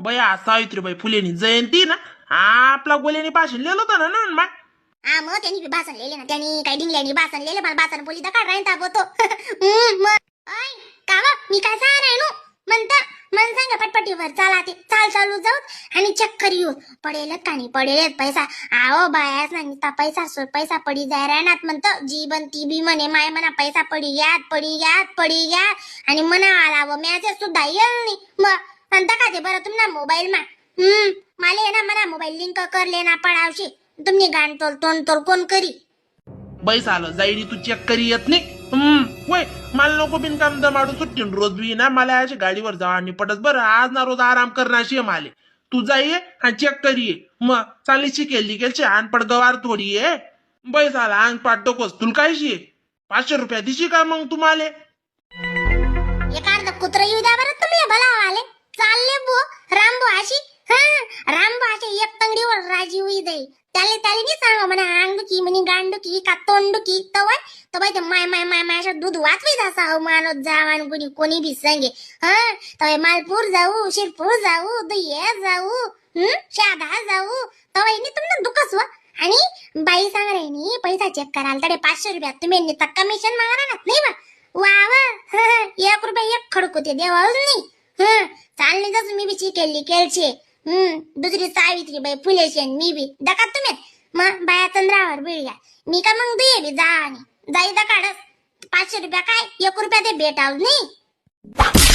बया सावित्रीबाई फुलेनी जयंती ना आपला गोल्याने भाषण लिहिलं होतं ना मा हा मग त्यांनी बी भाषण लिहिले ना, त्यांनी काही डिंगल्यानी भाषण लिहिले, मला भाषण बोली तर काढ राहीन ताबतो. ऐ का मी काय सांगणार नो म्हणता मन सांगा पटपटीवर चाला ते चाल चालू जाऊ आणि चक्कर येऊ पडेलच का नाही पडेलच पैसा. आओ बायाच नाही पैसा पैसा पडी जाय राहणार म्हणतं जीवन ती बी म्हणे माय म्हणा पैसा पडी घ्या आणि म्हणा आला व मॅसेज सुद्धा येईल नाही मग म्हणता का ते बरं तुम्ही ना मोबाईल मा माले ना म्हणा मोबाईल लिंक करले ना पडावशी तुम्ही गाण तोल कोण करी बैस आलं जाईडी तू चेक करी येत नाही. वय मला नको बिनकाम दमाडू सुट्टी रोज बी ना मला अशी गाडीवर जावा आणि पटत बरं आज ना रोज आराम करण्याशी माले तू जाईये आणि चेक करीये मग चांगली शिकेल अनपड गवार थोडी आहे. बैस आला अंग पाठ डोकोस तुला कायशी 500 रुपया दिशी का मग तुम्हाला एक अर्ध कुत्र येऊ द्या बरं तुम्ही भला आले चालले बो रामबो अशी रामबो अशी एक तंगडीवर राजी होई जाई त्याले नाही सांगा म्हणा अंगडुकी म्हणे गांडुकी का तोंडुकी तवय तवय ते माय अशा दूध वाचवी जासा मानत जावान कोणी बी सांगे तवय मालपूर जाऊ शिरपूर जाऊ दुये जाऊ शादा जाऊ तवय नी तुम्हाला दुखस व आणि बाई सांग रे नी पैसा चेक कराल तडे 500 रुपया तुम्ही कमिशन मागा नाही बा वा 1 रुपया एक खडकूते देवाल नाही चालणे जस मी बी शिकेली केलचे दुसरी सावित्रीबाई फुलेशी मी बी दका तुम्ही मग बाया चंद्रावर बिळ्या मी का मग दुये बी जा आणि जाई दा काढस 500 रुपया काय 1 रुपया ते भेटाव नाही.